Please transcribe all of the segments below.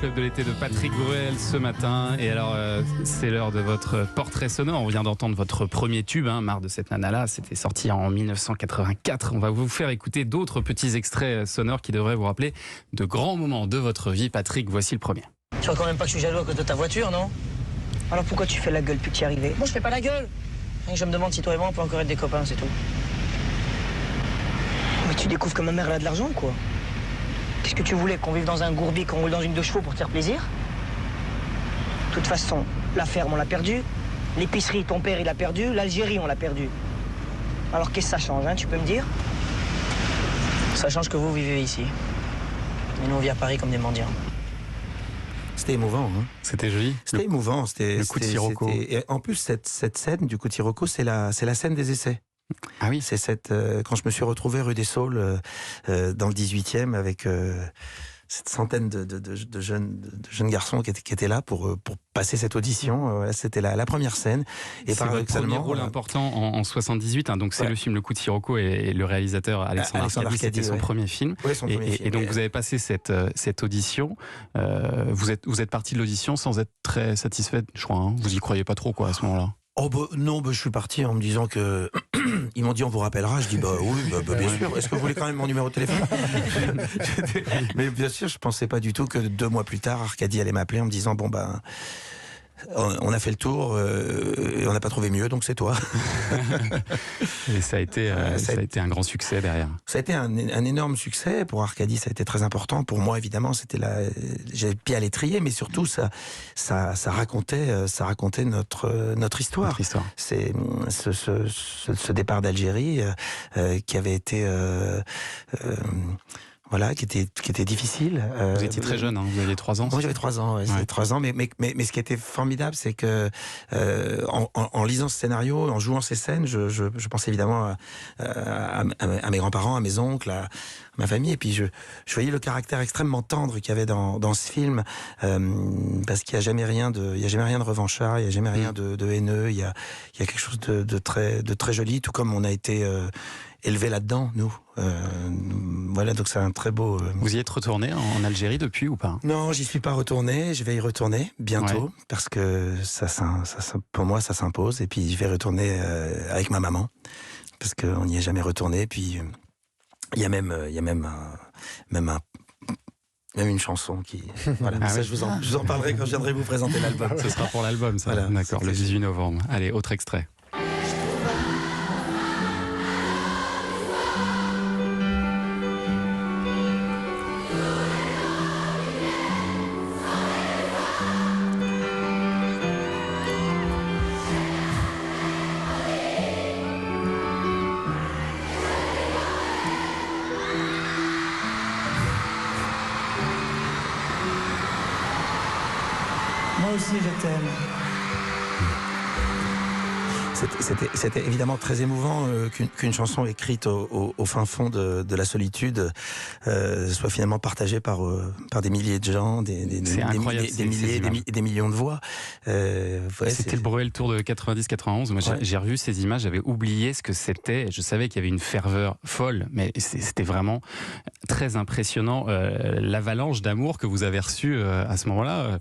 club de l'été de Patrick Bruel ce matin. Et alors, c'est l'heure de votre portrait sonore. On vient d'entendre votre premier tube, Marre de cette nana-là. C'était sorti en 1984. On va vous faire écouter d'autres petits extraits sonores qui devraient vous rappeler de grands moments de votre vie. Patrick, voici le premier. Tu vois quand même pas que je suis jaloux à cause de ta voiture, non? Alors pourquoi tu fais la gueule depuis que tu es arrivé? Moi je fais pas la gueule. Je me demande si toi et moi on peut encore être des copains, c'est tout. Mais tu découvres que ma mère elle a de l'argent, quoi. Qu'est-ce que tu voulais? Qu'on vive dans un gourbi, qu'on roule dans une 2 chevaux pour te faire plaisir? De toute façon, la ferme on l'a perdue, l'épicerie ton père il l'a perdue, l'Algérie on l'a perdue. Alors qu'est-ce que ça change, tu peux me dire? Ça change que vous vivez ici. Et nous on vit à Paris comme des mendiants. C'était émouvant. C'était joli. C'était émouvant. Le coup de Sirocco. Et en plus, cette scène du coup de Sirocco, c'est la scène des essais. Ah oui. C'est quand je me suis retrouvé rue des Saules, dans le 18e, avec cette centaine de jeunes garçons qui étaient là pour passer cette audition. C'était la première scène. Et c'est votre premier rôle important en 78. Donc c'est le film Le coup de Sirocco et le réalisateur Alexandre Arcadi, c'était son premier film. Ouais, son premier film. Et donc vous avez passé cette audition. Vous êtes parti de l'audition sans être très satisfait, je crois. Vous y croyez pas trop, quoi, à ce moment-là? Oh non, je suis parti en me disant que ils m'ont dit on vous rappellera. Je dis oui, bien sûr. Est-ce que vous voulez quand même mon numéro de téléphone? Mais bien sûr, je pensais pas du tout que 2 mois plus tard, Arcadi allait m'appeler en me disant on a fait le tour et on n'a pas trouvé mieux, donc c'est toi. Et ça a été un grand succès derrière. Ça a été un énorme succès. Pour Arcadi, ça a été très important. Pour moi, évidemment, j'avais le pied à l'étrier, mais surtout, ça racontait notre histoire. Notre histoire. C'est ce départ d'Algérie qui avait été... qui était difficile. Vous étiez très jeune, vous aviez 3 ans. Moi, j'avais 3 ans, j'avais 3 ans. Mais ce qui était formidable, c'est que en lisant ce scénario, en jouant ces scènes, je pensais évidemment à mes grands-parents, à mes oncles, à ma famille. Et puis je voyais le caractère extrêmement tendre qu'il y avait dans ce film, parce qu'il n'y a jamais rien de revanchard, il n'y a jamais rien de haineux. Il y a quelque chose de très joli, tout comme on a été élevé là-dedans, nous. Donc c'est un très beau... Vous y êtes retourné en Algérie depuis ou pas? Non, j'y suis pas retourné. Je vais y retourner bientôt, parce que pour moi, ça s'impose. Et puis je vais retourner avec ma maman, parce qu'on n'y est jamais retourné. Puis il y a même une chanson qui... Voilà, ça, je vous en parlerai quand je viendrai vous présenter l'album. Ce sera pour l'album, ça. Voilà, d'accord, le 18 novembre. Allez, autre extrait. Moi aussi je t'aime. C'était évidemment très émouvant qu'une chanson écrite au fin fond de la solitude soit finalement partagée par des milliers de gens, des millions de voix. C'était le Bruel Tour de 90-91. Moi, j'ai revu ces images, j'avais oublié ce que c'était. Je savais qu'il y avait une ferveur folle, mais c'était vraiment très impressionnant. L'avalanche d'amour que vous avez reçue à ce moment-là,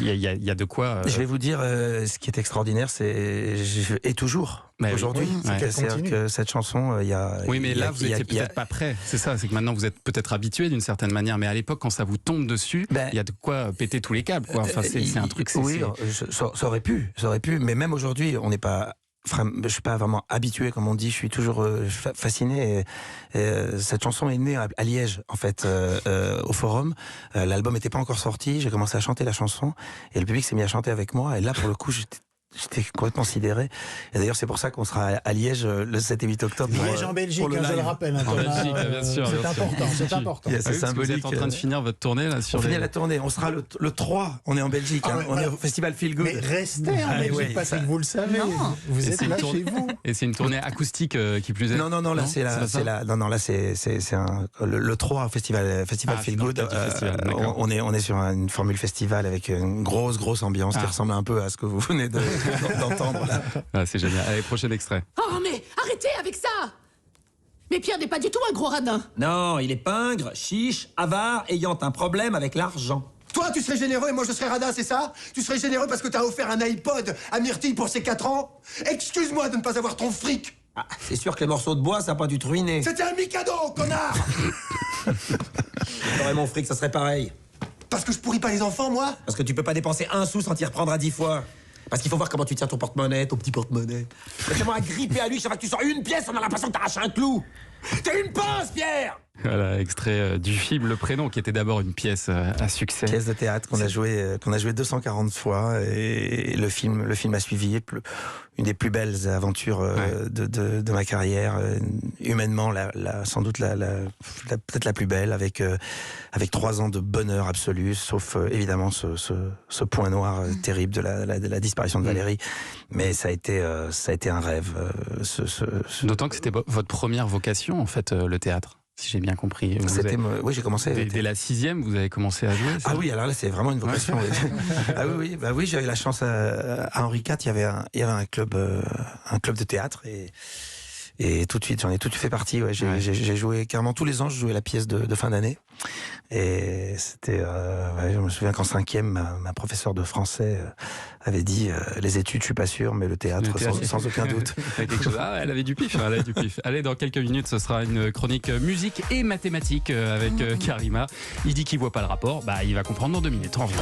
il y a de quoi... Je vais vous dire, ce qui est extraordinaire, et toujours aujourd'hui. C'est-à-dire que cette chanson, il y a... Oui, mais là, vous n'étiez peut-être pas prêt. C'est ça, c'est que maintenant, vous êtes peut-être habitué d'une certaine manière, mais à l'époque, quand ça vous tombe dessus, il y a de quoi péter tous les câbles, quoi. Enfin, c'est un truc... Oui, ça aurait pu, mais même aujourd'hui, on n'est pas... Je suis pas vraiment habitué, comme on dit. Je suis toujours fasciné. Cette chanson est née à Liège, en fait, au Forum. L'album n'était pas encore sorti. J'ai commencé à chanter la chanson et le public s'est mis à chanter avec moi. Et là, pour le coup, j'étais complètement sidéré. Et d'ailleurs, c'est pour ça qu'on sera à Liège le 7 et 8 octobre. Liège en Belgique, je le rappelle. En Belgique, bien sûr. C'est important. C'est symbolique. Vous êtes en train de finir votre tournée là, on finit la tournée. On sera le 3. On est en Belgique. On est au Festival Feel Good. Mais restez en Belgique, Patrick, vous le savez. Vous êtes là chez vous. Et c'est une tournée acoustique qui plus est. Non, là c'est le 3 Festival Feel Good. On est sur une formule festival avec une grosse ambiance qui ressemble un peu à ce que vous venez d'entendre là. C'est génial. Allez, prochain extrait. Oh mais arrêtez avec ça! Mais Pierre n'est pas du tout un gros radin. Non, il est pingre, chiche, avare, ayant un problème avec l'argent. Toi, tu serais généreux et moi, je serais radin, c'est ça? Tu serais généreux parce que t'as offert un iPod à Myrtille pour ses 4 ans? Excuse-moi de ne pas avoir ton fric. Ah, c'est sûr que les morceaux de bois, ça n'a pas dû te ruiner. C'était un Mikado, connard. J'aurais mon fric, ça serait pareil. Parce que je pourris pas les enfants, moi? Parce que tu peux pas dépenser un sou sans t'y reprendre à 10 fois. Parce qu'il faut voir comment tu tiens ton porte-monnaie, ton petit porte-monnaie. Fais-moi gripper à lui, chaque fois que tu sors une pièce, on a l'impression que t'arraches un clou. T'es une pince, Pierre! Voilà, extrait du film Le Prénom, qui était d'abord une pièce à succès. Pièce de théâtre qu'on a joué 240 fois, et le film a suivi une des plus belles aventures de ma carrière, humainement sans doute peut-être la plus belle, avec 3 ans de bonheur absolu, sauf évidemment ce point noir terrible de la disparition de Valérie. Mais ça a été un rêve. D'autant que c'était votre première vocation, en fait, le théâtre. Si j'ai bien compris. Oui, j'ai commencé. Dès la 6e, vous avez commencé à jouer. Ah oui, alors là, c'est vraiment une vocation. Ah oui, j'avais la chance à Henri IV, il y avait un club de théâtre, et tout de suite, j'en ai tout fait partie. Ouais. J'ai joué carrément tous les ans, je jouais la pièce de fin d'année. Et c'était, je me souviens qu'en 5e, ma professeure de français avait dit les études, je suis pas sûr, mais le théâtre sans aucun doute. Elle avait du pif. Allez, dans quelques minutes, ce sera une chronique musique et mathématiques avec Karima. Il dit qu'il voit pas le rapport, il va comprendre dans 2 minutes. On revient.